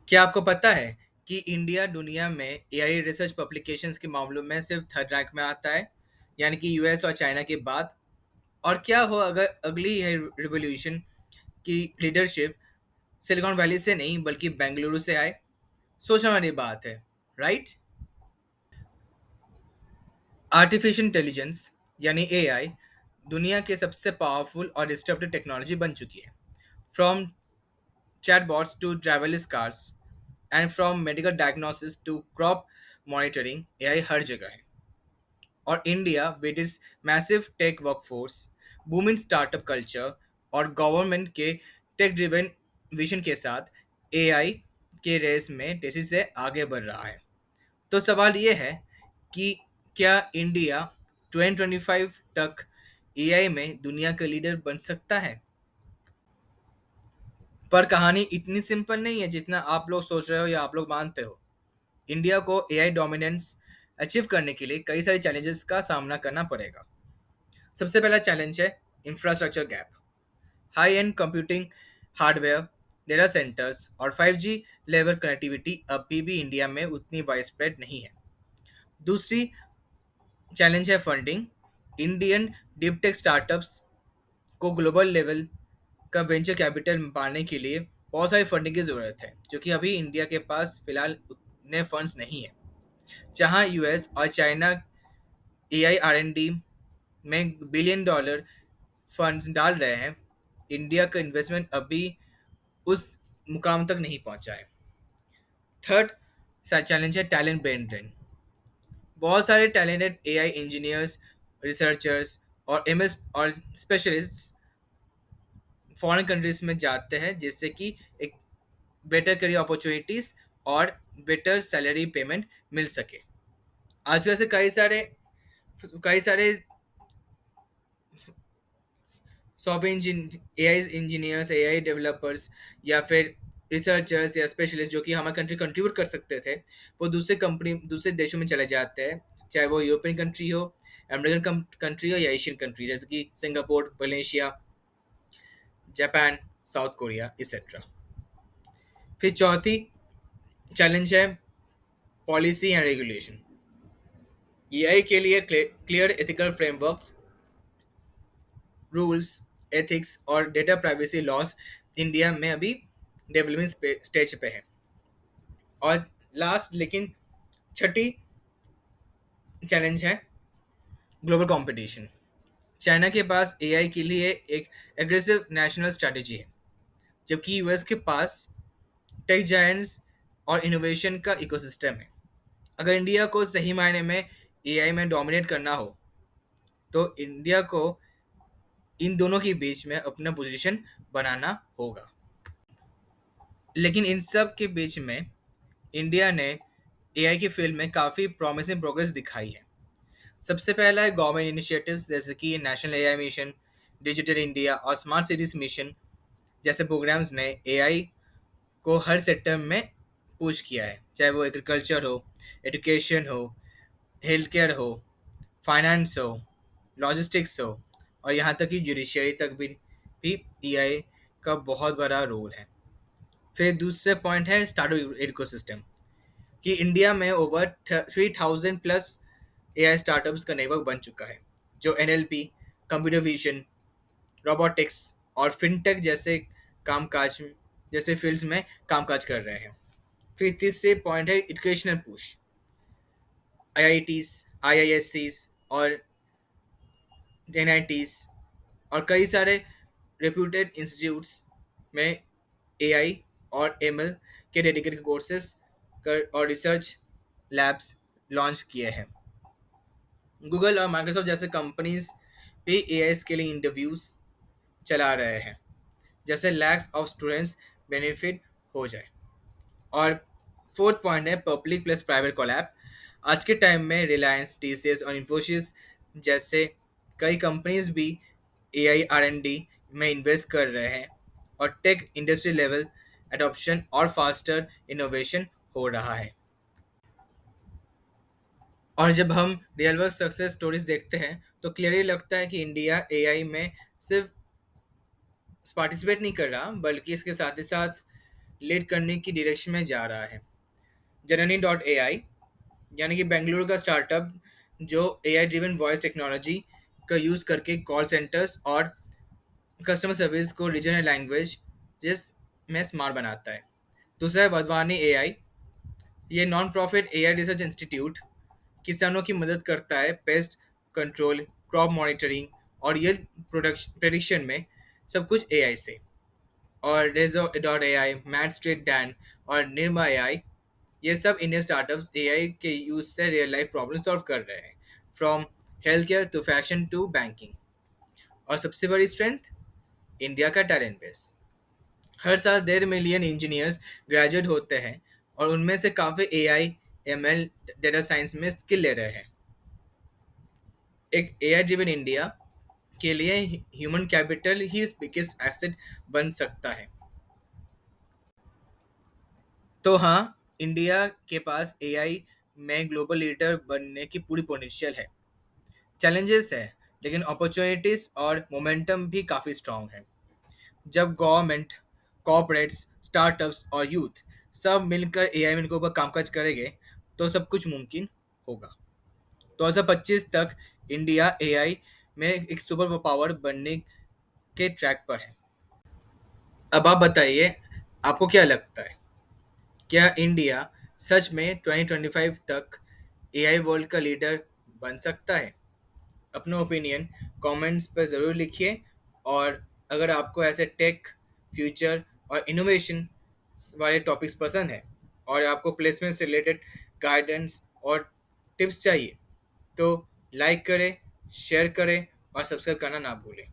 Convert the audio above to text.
क्या आपको पता है कि इंडिया दुनिया में एआई रिसर्च पब्लिकेशंस के मामलों में सिर्फ थर्ड रैंक में आता है, यानी कि यूएस और चाइना के बाद। और क्या हो अगर अगली है रिवॉल्यूशन की लीडरशिप सिलिकॉन वैली से नहीं बल्कि बेंगलुरु से आए। सोचने वाली बात है, राइट? आर्टिफिशियल इंटेलिजेंस यानी एआई दुनिया के सबसे पावरफुल और डिस्ट्रप्टिव टेक्नोलॉजी बन चुकी है। From chatbots to driverless cars and from medical diagnosis to crop monitoring, AI हर जगह है। और India with its massive tech workforce, booming startup culture और गवर्नमेंट के टेक ड्रिवन विजन के साथ एआई के रेस में तेजी से आगे बढ़ रहा है। तो सवाल ये है कि क्या इंडिया 2025 तक एआई में दुनिया का लीडर बन सकता है? पर कहानी इतनी सिंपल नहीं है जितना आप लोग सोच रहे हो या आप लोग मानते हो। इंडिया को एआई डोमिनेंस अचीव करने के लिए कई सारे चैलेंजेस का सामना करना पड़ेगा। सबसे पहला चैलेंज है infrastructure gap. High and computing hardware, data centres और 5G लेवल कनेक्टिविटी अभी भी इंडिया में उतनी वाइड स्प्रेड नहीं है। दूसरी चैलेंज है funding. Indian deep tech startups को ग्लोबल लेवल का वेंचर कैपिटल पाने के लिए बहुत सारी फंडिंग की ज़रूरत है, जो कि अभी इंडिया के पास फिलहाल उतने फंड्स नहीं है। जहां यूएस और चाइना एआई आर&डी में बिलियन डॉलर फंड्स डाल रहे हैं, इंडिया का इन्वेस्टमेंट अभी उस मुकाम तक नहीं पहुंचा है। थर्ड चैलेंज है टैलेंट ब्रेन ड्रेन। बहुत सारे टैलेंटेड एआई इंजीनियर्स, रिसर्चर्स और एमएस और स्पेशलिस्ट्स फॉरेन कंट्रीज में जाते हैं, जिससे कि एक बेटर करियर अपॉर्चुनिटीज और बेटर सैलरी पेमेंट मिल सके। आजकल से कई सारे software AI engineers, AI developers या फिर रिसर्चर्स या स्पेशलिस्ट जो कि हमारे कंट्री कंट्रीब्यूट कर सकते थे, वो दूसरे देशों में चले जाते हैं, चाहे वो यूरोपियन कंट्री हो, अमेरिकन कंट्री हो या एशियन कंट्री जैसे कि Singapore, Malaysia, Japan, south Korea etcetera. फिर चौथी चैलेंज है पॉलिसी एंड रेगुलेशन। एआई के लिए clear ethical frameworks, rules, ethics और डेटा प्राइवेसी लॉज इंडिया में अभी डेवलपमेंट स्टेज पे है। और लास्ट लेकिन छठी चैलेंज है ग्लोबल कंपटीशन। चाइना के पास एआई के लिए एक एग्रेसिव नेशनल स्ट्रैटेजी है, जबकि यूएस के पास टेक जायंट्स और इनोवेशन का इकोसिस्टम है। अगर इंडिया को सही मायने में एआई में डोमिनेट करना हो, तो इंडिया को इन दोनों के बीच में अपना पोजीशन बनाना होगा। लेकिन इन सब के बीच में इंडिया ने एआई की फील्ड में काफ़ी प्रॉमिसिंग प्रोग्रेस दिखाई है। सबसे पहला है गवर्नमेंट इनिशिएटिव्स जैसे कि national AI mission, digital India और स्मार्ट सिटीज मिशन जैसे प्रोग्राम्स ने एआई को हर सेक्टर में पुश किया है, चाहे वो एग्रीकल्चर हो, एजुकेशन हो, हेल्थ केयर हो, फाइनेंस हो, लॉजिस्टिक्स हो और यहाँ तक कि जुडिशरी तक भी एआई का बहुत बड़ा रोल है। फिर दूसरे पॉइंट है स्टार्टअप इकोसिस्टम कि इंडिया में ओवर 3000 प्लस एआई स्टार्टअप्स का नेटवर्क बन चुका है, जो एनएलपी, कंप्यूटर विजन, रोबोटिक्स और फिनटेक कामकाज जैसे फील्ड्स में कामकाज कर रहे हैं। फिर तीसरे पॉइंट है एजुकेशनल पुश। आईआईटीज, आईआईएससीज और एनआईटीज और कई सारे रेप्यूटेड इंस्टीट्यूट्स में एआई और एमएल के डेडिकेटेड कोर्सेज कर और रिसर्च लैब्स लॉन्च किए हैं। गूगल और माइक्रोसॉफ्ट जैसे कंपनीज भी एआई के लिए इंटरव्यूज चला रहे हैं, जैसे लैक्स ऑफ स्टूडेंट्स बेनिफिट हो जाए। और फोर्थ पॉइंट है पब्लिक प्लस प्राइवेट कोलैब। आज के टाइम में रिलायंस, टीसीएस और इन्फोसिस जैसे कई कंपनीज भी एआई आर&डी में इन्वेस्ट कर रहे हैं और टेक इंडस्ट्री लेवल एडॉप्शन और फास्टर इनोवेशन हो रहा है। और जब हम रियल वर्ल्ड सक्सेस स्टोरीज देखते हैं तो क्लियरली लगता है कि इंडिया एआई में सिर्फ पार्टिसिपेट नहीं कर रहा, बल्कि इसके साथ ही साथ लीड करने की डायरेक्शन में जा रहा है। जननी डॉट ए आई, यानी कि बेंगलुरु का स्टार्टअप जो AI ड्रिवन वॉइस टेक्नोलॉजी का यूज़ करके कॉल सेंटर्स और कस्टमर सर्विस को रीजनल लैंग्वेज जिस में स्मार्ट बनाता है। दूसरा है वधवानी AI। ये non profit AI research institute किसानों की मदद करता है पेस्ट कंट्रोल, क्रॉप मॉनिटरिंग और ये प्रोडक्शन प्रेडिक्शन में, सब कुछ AI से। और Rezo dot A I, Mad Street Den और निर्मा ए आई, ये सब इंडियन स्टार्टअप्स AI के यूज से रियल लाइफ प्रॉब्लम सॉल्व कर रहे हैं, from health care to fashion to banking. और सबसे बड़ी स्ट्रेंथ, इंडिया का टैलेंट बेस। हर साल 1.5 मिलियन इंजीनियर्स ग्रेजुएट होते हैं और उनमें से काफ़ी AI, ML, डेटा साइंस में स्किल ले रहे हैं। एक AI ड्रिवन इंडिया के लिए ह्यूमन कैपिटल ही बिगेस्ट एसेट बन सकता है। तो हाँ, इंडिया के पास AI में ग्लोबल लीडर बनने की पूरी पोटेंशियल है। चैलेंजेस है, लेकिन अपॉर्चुनिटीज और मोमेंटम भी काफ़ी स्ट्रांग है। जब गवर्नमेंट, कॉर्पोरेट्स, स्टार्टअप्स और यूथ सब मिलकर AI के ऊपर कामकाज करेंगे तो सब कुछ मुमकिन होगा। 2025 तक इंडिया AI में एक सुपर पावर बनने के ट्रैक पर है। अब आप बताइए, आपको क्या लगता है, क्या इंडिया सच में 2025 तक AI वर्ल्ड का लीडर बन सकता है? अपना ओपिनियन कमेंट्स पर ज़रूर लिखिए। और अगर आपको ऐसे टेक, फ्यूचर और इनोवेशन वाले टॉपिक्स पसंद हैं और आपको प्लेसमेंट से रिलेटेड गाइडेंस और टिप्स चाहिए, तो लाइक करें, शेयर करें और सब्सक्राइब करना ना भूलें।